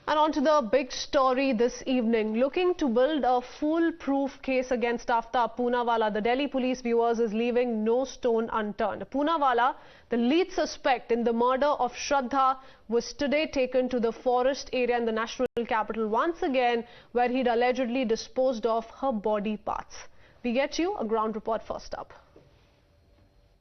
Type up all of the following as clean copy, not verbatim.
And on to the big story this evening. Looking to build a foolproof case against Aaftab Poonawalla, the Delhi police, viewers, is leaving no stone unturned. Poonawalla, the lead suspect in the murder of Shraddha, was today taken to the forest area in the national capital once again, where he'd allegedly disposed of her body parts. We get you a ground report first up.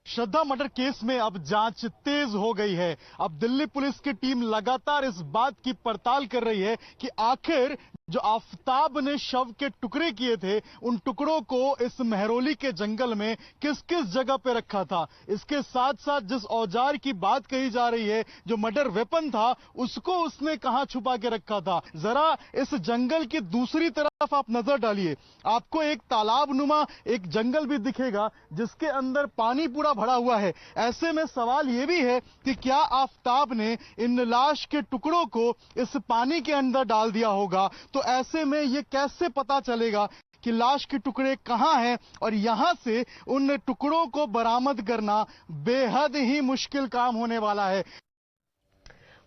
Shraddha murder case में अब जांच तेज हो गई है। अब Delhi police की team लगातार इस बात की पड़ताल कर रही है कि आखिर जो आफताब ने शव के टुकड़े किए थे, उन टुकड़ों को इस मेहरौली के जंगल में किस किस जगह पे रखा था। इसके साथ साथ जिस औजार की बात कही जा रही है, जो मर्डर वेपन था, उसको उसने कहां छुपा के रखा था। जरा इस जंगल की दूसरी तरफ आप नजर डालिए, आपको एक तालाब नुमा एक जंगल भी दिखेगा जिसके अंदर पानी पूरा भरा हुआ है। ऐसे में सवाल यह भी है कि क्या आफताब ने इन लाश के टुकड़ों को इस पानी के अंदर डाल दिया होगा। तो ऐसे में ये कैसे पता चलेगा कि लाश के टुकड़े कहां हैं, और यहां से उन टुकड़ों को बरामद करना बेहद ही मुश्किल काम होने वाला है।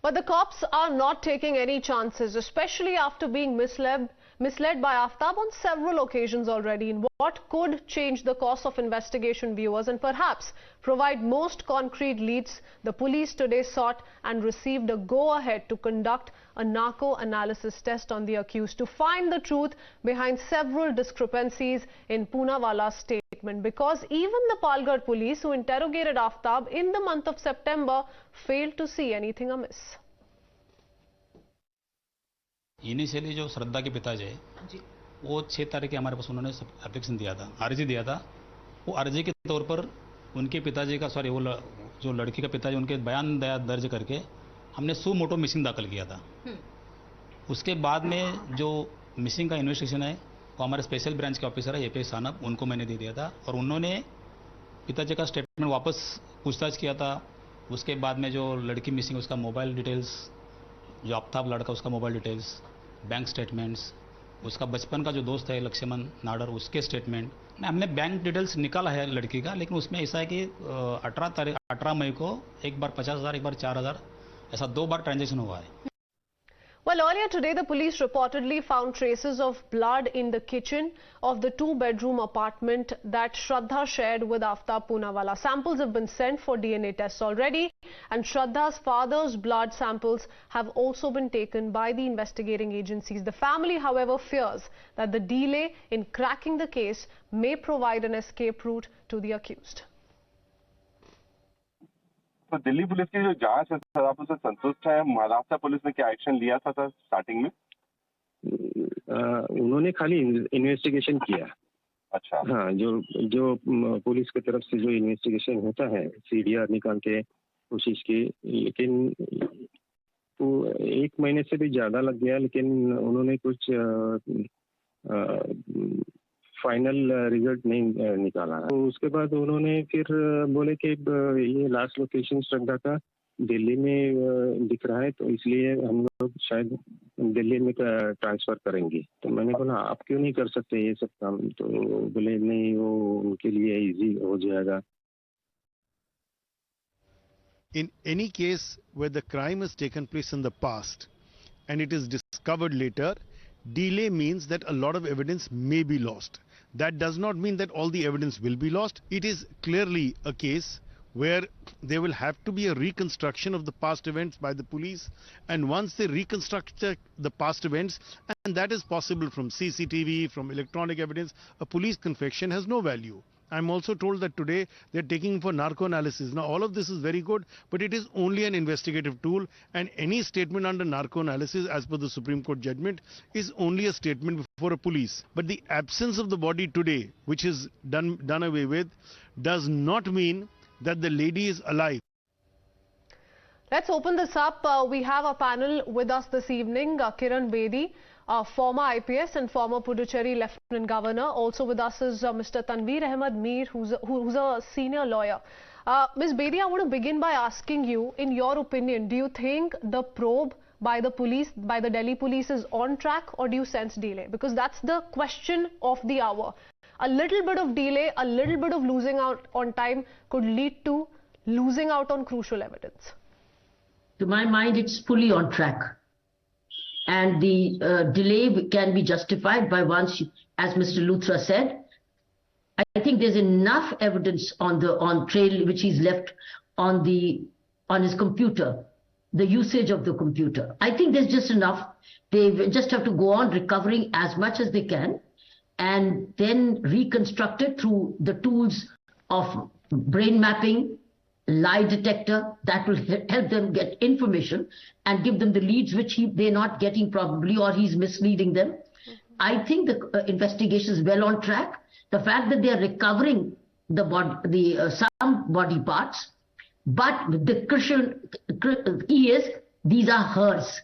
But the cops are not taking any chances, especially after being misled by Aaftab on several occasions already, in what could change the course of investigation, viewers, and perhaps provide most concrete leads. The police today sought and received a go-ahead to conduct a narco analysis test on the accused to find the truth behind several discrepancies in Poonawalla's statement, because even the Palghar police, who interrogated Aaftab in the month of September, failed to see anything amiss. Initially जो श्रद्धा के पिताजी है वो 6 तारीख के हमारे पास उन्होंने application दिया था, अर्जी दिया था। वो अर्जी के तौर पर उनके पिताजी का वो जो लड़की का पिताजी, उनके बयान दर्ज करके हमने सू मोटो मिसिंग दाखिल किया था। उसके बाद में जो मिसिंग का इन्वेस्टिगेशन है वो हमारे स्पेशल ब्रांच के ऑफिसर है एपीएस सानप, उनको मैंने दे दिया था और उन्होंने पिताजी का स्टेटमेंट वापस पूछताछ किया था। उसके बाद में जो लड़की मिसिंग उसका मोबाइल डिटेल्स, जो आफ्ताब लड़का उसका मोबाइल डिटेल्स, बैंक स्टेटमेंट्स, उसका बचपन का जो दोस्त है लक्ष्मण नाडर उसके स्टेटमेंट, हमने बैंक डिटेल्स निकाला है लड़की का। लेकिन उसमें ऐसा है कि 18 मई को एक बार 50,000 एक बार 4,000 ऐसा 2 बार ट्रांजैक्शन हुआ है। Well, earlier today, the police reportedly found traces of blood in the kitchen of the 2-bedroom apartment that Shraddha shared with Aaftab Poonawalla. Samples have been sent for DNA tests already, and Shraddha's father's blood samples have also been taken by the investigating agencies. The family, however, fears that the delay in cracking the case may provide an escape route to the accused. तो Delhi police की जो जांच है sir, आप उससे संतुष्ट हैं? Maharashtra police ने क्या एक्शन लिया था सर स्टार्टिंग में? उन्होंने खाली इन्वेस्टिगेशन किया। अच्छा। हाँ, जो पुलिस की तरफ से जो इन्वेस्टिगेशन होता है, सीडीआर निकाल के कोशिश की, लेकिन तो 1 महीने से भी ज्यादा लग गया। लेकिन उन्होंने कुछ फाइनल रिजल्ट नहीं निकाला। तो उसके बाद उन्होंने फिर बोले कि ये लास्ट लोकेशन श्रद्धा का दिल्ली में दिख रहा है, तो इसलिए हम लोग शायद दिल्ली में ट्रांसफर करेंगे। तो मैंने बोला आप क्यों नहीं कर सकते ये सब काम? तो बोले नहीं, वो उनके लिए इजी हो जाएगा। In any case where the crime has taken place in the past and it is discovered later, delay means that a lot of evidence may be lost. That does not mean that all the evidence will be lost. It is clearly a case where there will have to be a reconstruction of the past events by the police, and once they reconstruct the past events, and that is possible from CCTV, from electronic evidence, a police confession has no value. I'm also told that today they're taking for narco analysis. Now all of this is very good, but it is only an investigative tool, and any statement under narco analysis as per the Supreme Court judgment is only a statement before a police. But the absence of the body today, which is done away with, does not mean that the lady is alive. Let's open this up. We have a panel with us this evening. Kiran Bedi, former IPS and former Puducherry Lieutenant Governor. Also with us is Mr. Tanveer Ahmed Mir, who's a senior lawyer. Ms. Bedi, I want to begin by asking you, in your opinion, do you think the probe by the police, by the Delhi police, is on track, or do you sense delay? Because that's the question of the hour. A little bit of delay, a little bit of losing out on time could lead to losing out on crucial evidence. To my mind, it's fully on track. and the delay can be justified by once, as Mr. Luthra said. I think there's enough evidence on trail which he's left on his computer, the usage of the computer. I think there's just enough. They just have to go on recovering as much as they can and then reconstruct it through the tools of brain mapping, lie detector, that will help them get information and give them the leads which they're not getting probably, or he's misleading them. I think the investigation is well on track. The fact that they are recovering some body parts, but the crucial key is these are hers.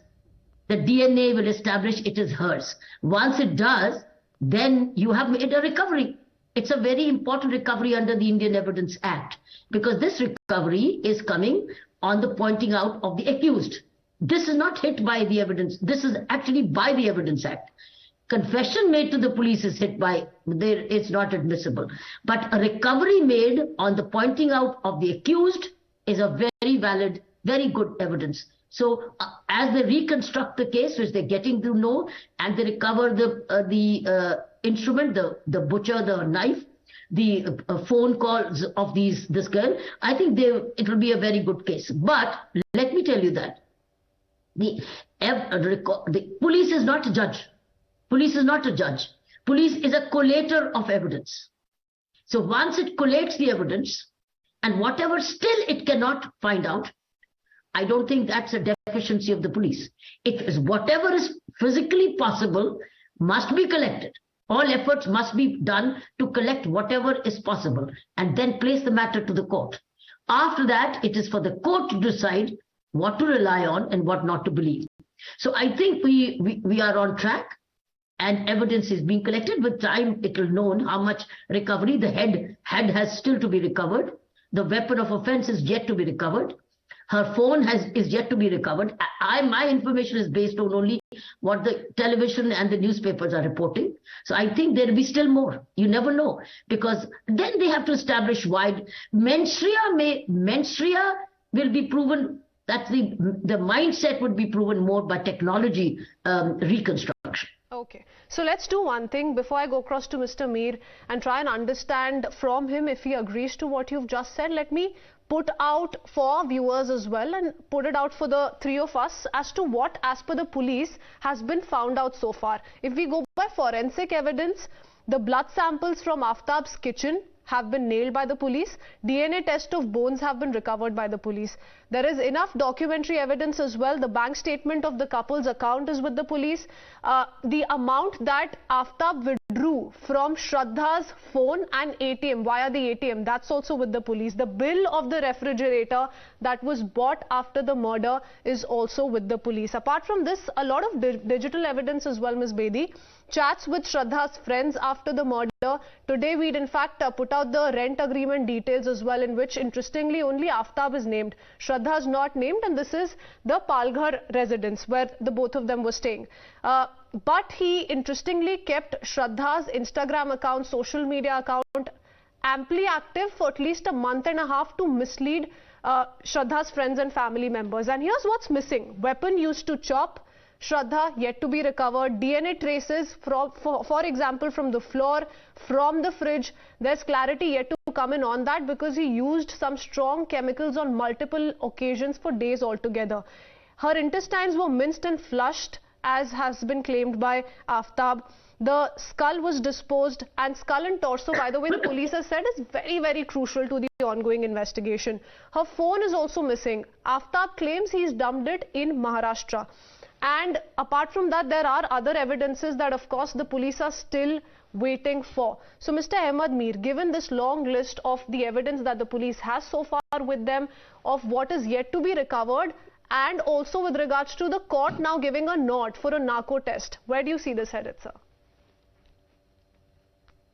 The DNA will establish it is hers. Once it does, then you have made a recovery. It's a very important recovery under the Indian Evidence Act, because this recovery is coming on the pointing out of the accused. This is not hit by the evidence. This is actually by the Evidence Act. Confession made to the police is hit by, it's not admissible. But a recovery made on the pointing out of the accused is a very valid, very good evidence. So as they reconstruct the case, which they're getting to know, and they recover the instrument, the butcher, the knife, the phone calls of this girl, I think it will be a very good case. But let me tell you that the police is not a judge. Police is not a judge. Police is a collator of evidence. So once it collates the evidence, and whatever still it cannot find out, I don't think that's a deficiency of the police. It is whatever is physically possible must be collected. All efforts must be done to collect whatever is possible and then place the matter to the court. After that, it is for the court to decide what to rely on and what not to believe. So I think we are on track, and evidence is being collected. With time, it will know how much recovery. The head has still to be recovered. The weapon of offense is yet to be recovered. Her phone is yet to be recovered. My information is based on only what the television and the newspapers are reporting. So I think there will be still more. You never know, because then they have to establish wide. Menstruia will be proven. That's the mindset would be proven more by technology reconstruction. Okay, so let's do one thing before I go across to Mr. Mir and try and understand from him if he agrees to what you've just said. Let me put out for our viewers as well, and put it out for the three of us as to what, as per the police, has been found out so far. If we go by forensic evidence, the blood samples from Aaftab's kitchen have been nailed by the police. DNA test of bones have been recovered by the police. There is enough documentary evidence as well. The bank statement of the couple's account is with the police. The amount that Aaftab withdrew from Shraddha's phone and ATM, via the ATM, that's also with the police. The bill of the refrigerator that was bought after the murder is also with the police. Apart from this, a lot of digital evidence as well, Ms. Bedi. Chats with Shraddha's friends after the murder. Today we'd in fact put out the rent agreement details as well, in which interestingly only Aaftab is named. Shraddha is not named, and this is the Palghar residence where the both of them were staying. But he interestingly kept Shraddha's Instagram account, social media account amply active for at least a month and a half to mislead Shraddha's friends and family members. And here's what's missing. Weapon used to chop Shraddha yet to be recovered. DNA traces for example from the floor, from the fridge. There's clarity yet to come in on that, because he used some strong chemicals on multiple occasions for days altogether. Her intestines were minced and flushed, as has been claimed by Aaftab. The skull was disposed, and skull and torso, by the way, the police has said, is very, very crucial to the ongoing investigation. Her phone is also missing. Aaftab claims he's dumped it in Maharashtra. And apart from that, there are other evidences that, of course, the police are still waiting for. So, Mr. Ahmed Mir, given this long list of the evidence that the police has so far with them, of what is yet to be recovered, and also with regards to the court now giving a nod for a narco test, where do you see this headed, sir?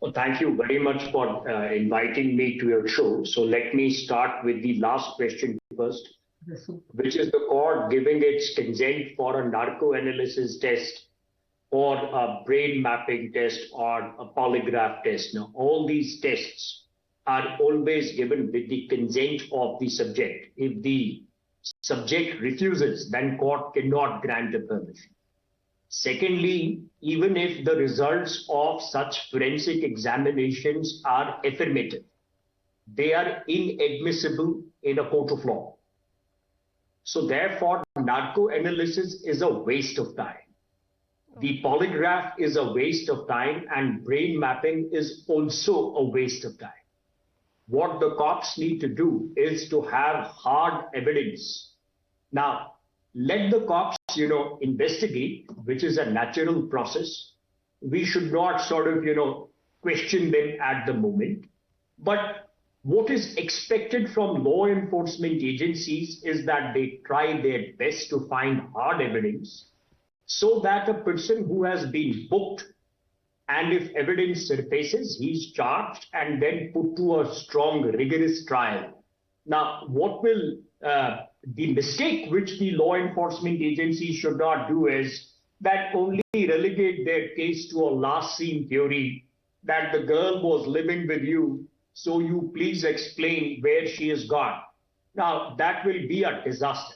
Well, thank you very much for inviting me to your show. So let me start with the last question first, which is the court giving its consent for a narco analysis test or a brain mapping test or a polygraph test. Now, all these tests are always given with the consent of the subject. If the subject refuses, then court cannot grant the permission. Secondly, even if the results of such forensic examinations are affirmative, they are inadmissible in a court of law. So therefore, narco analysis is a waste of time. The polygraph is a waste of time, and brain mapping is also a waste of time. What the cops need to do is to have hard evidence. Now, let the cops, investigate, which is a natural process. We should not sort of, question them at the moment. But what is expected from law enforcement agencies is that they try their best to find hard evidence so that a person who has been booked, and if evidence surfaces, he's charged and then put to a strong, rigorous trial. Now, what will the mistake which the law enforcement agencies should not do is that only relegate their case to a last scene theory, that the girl was living with you, so you please explain where she has gone. Now, that will be a disaster.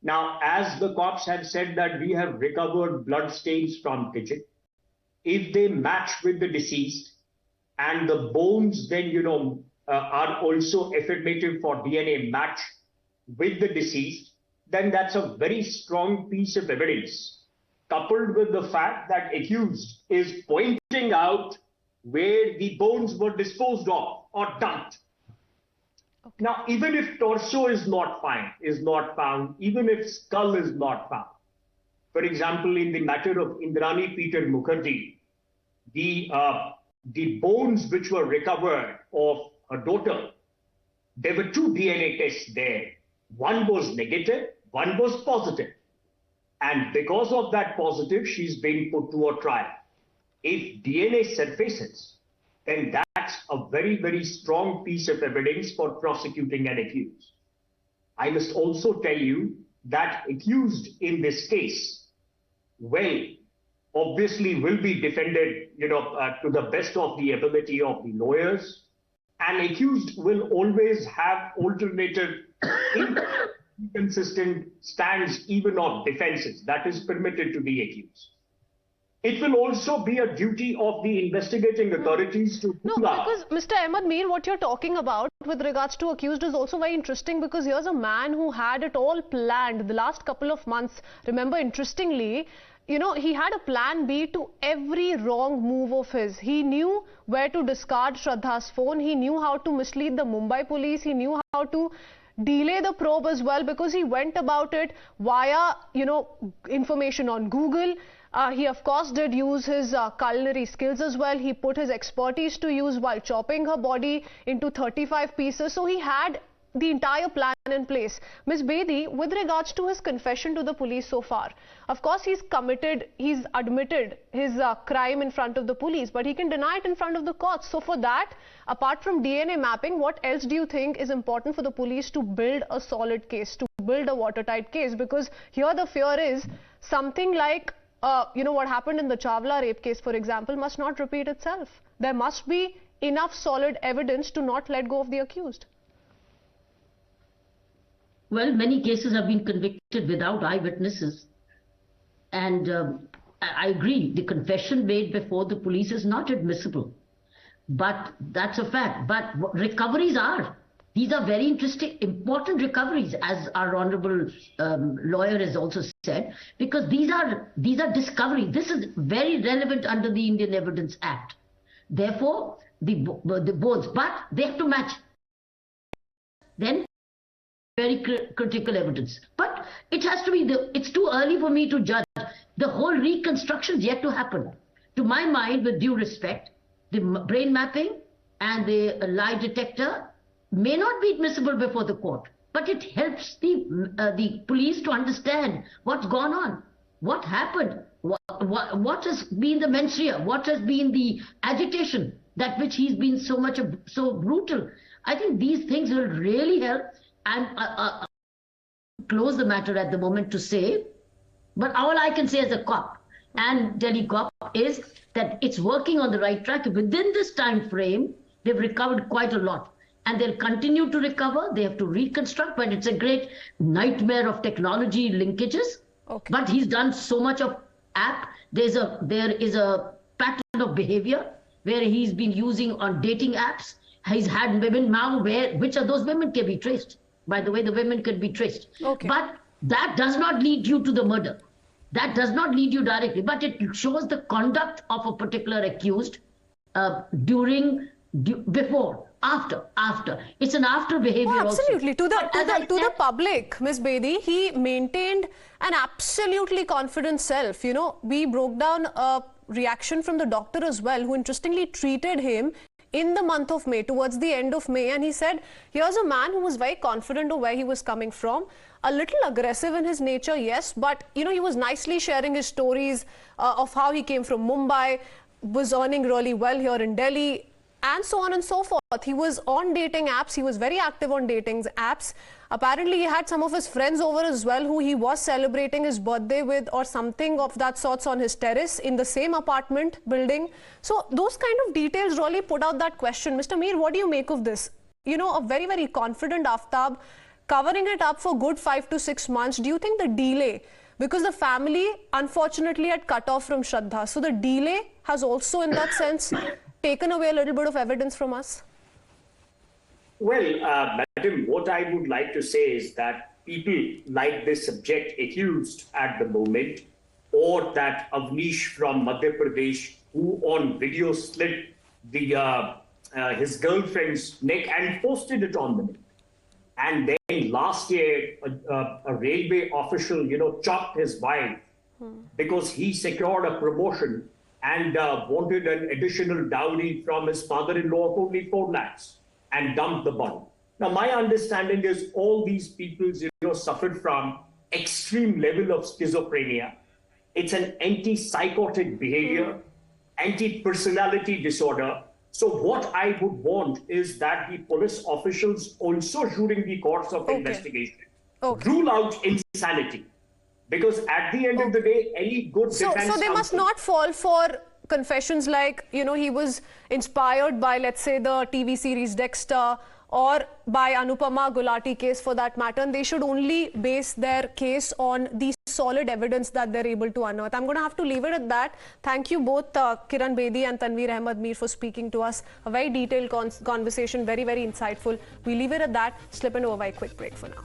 Now, as the cops have said that we have recovered blood stains from kitchen, if they match with the deceased and the bones then, are also affirmative for DNA match with the deceased, then that's a very strong piece of evidence, coupled with the fact that accused is pointing out where the bones were disposed of or dumped. Okay. Now, even if torso is not found, even if skull is not found, for example, in the matter of Indrani Peter Mukherjee, the bones which were recovered of her daughter, there were 2 DNA tests there. One was negative, one was positive. And because of that positive, she's being put to a trial. If DNA surfaces, then that's a very, very strong piece of evidence for prosecuting an accused. I must also tell you that accused in this case, obviously will be defended, to the best of the ability of the lawyers. And accused will always have alternative, inconsistent stands, even of defenses. That is permitted to the accused. It will also be a duty of the investigating authorities to... No, because Mr. Ahmed Mir, what you're talking about with regards to accused is also very interesting, because here's a man who had it all planned the last couple of months. Remember, interestingly, he had a plan B to every wrong move of his. He knew where to discard Shraddha's phone. He knew how to mislead the Mumbai police. He knew how to delay the probe as well, because he went about it via, information on Google. He, of course, did use his culinary skills as well. He put his expertise to use while chopping her body into 35 pieces. So he had the entire plan in place. Ms. Bedi, with regards to his confession to the police so far, of course, he's admitted his crime in front of the police, but he can deny it in front of the courts. So for that, apart from DNA mapping, what else do you think is important for the police to build a solid case, to build a watertight case? Because here the fear is something like what happened in the Chawla rape case, for example, must not repeat itself. There must be enough solid evidence to not let go of the accused. Well, many cases have been convicted without eyewitnesses. And I agree, the confession made before the police is not admissible. But that's a fact. But recoveries are. These are very interesting, important recoveries, as our honorable lawyer has also said, because these are discoveries. This is very relevant under the Indian Evidence Act. Therefore, the bones, but they have to match. Then, very critical evidence. But it has to be, it's too early for me to judge. The whole reconstruction is yet to happen. To my mind, with due respect, the brain mapping and the lie detector may not be admissible before the court, but it helps the police to understand what's gone on, what happened, what has been the mens rea, what has been the agitation, that which he's been so brutal. I think these things will really help. And close the matter at the moment to say, but all I can say as a cop and Delhi cop is that it's working on the right track. Within this time frame, they've recovered quite a lot. And they'll continue to recover. They have to reconstruct, but it's a great nightmare of technology linkages. Okay. But he's done so much of app. There is a pattern of behavior where he's been using on dating apps. He's had women now which of those women can be traced. By the way, the women can be traced. Okay. But that does not lead you to the murder. That does not lead you directly, but it shows the conduct of a particular accused before, after. It's an after behavior. Oh, absolutely. Also. To the public, Ms. Bedi, he maintained an absolutely confident self. You know, we broke down a reaction from the doctor as well, who interestingly treated him in the month of May, towards the end of May, and he said, here's a man who was very confident of where he was coming from, a little aggressive in his nature, yes, but you know, he was nicely sharing his stories of how he came from Mumbai, was earning really well here in Delhi, and so on and so forth. He was on dating apps, he was very active on dating apps. Apparently, he had some of his friends over as well who he was celebrating his birthday with or something of that sorts on his terrace in the same apartment building. So those kind of details really put out that question. Mr. Mir, what do you make of this? You know, a very, very confident Aaftab covering it up for good 5 to 6 months. Do you think the delay, because the family unfortunately had cut off from Shraddha, so the delay has also in that sense taken away a little bit of evidence from us? Well, Madam, what I would like to say is that people like this subject accused at the moment, or that Avnish from Madhya Pradesh, who on video slit his girlfriend's neck and posted it on the net. And then last year, a railway official, chopped his wife because he secured a promotion and wanted an additional dowry from his father-in-law of only 4 lakhs. And dumped the body. Now, my understanding is all these people, suffered from extreme level of schizophrenia. It's an anti-psychotic behavior, anti-personality disorder. So what I would want is that the police officials also during the course of investigation rule out insanity. Because at the end of the day, any good defense... So they must not fall for confessions like, he was inspired by, let's say, the TV series Dexter or by Anupama Gulati case for that matter, and they should only base their case on the solid evidence that they're able to unearth. I'm going to have to leave it at that. Thank you both, Kiran Bedi and Tanveer Ahmed Mir, for speaking to us. A very detailed conversation, very, very insightful. We leave it at that. Slip into a very quick break for now.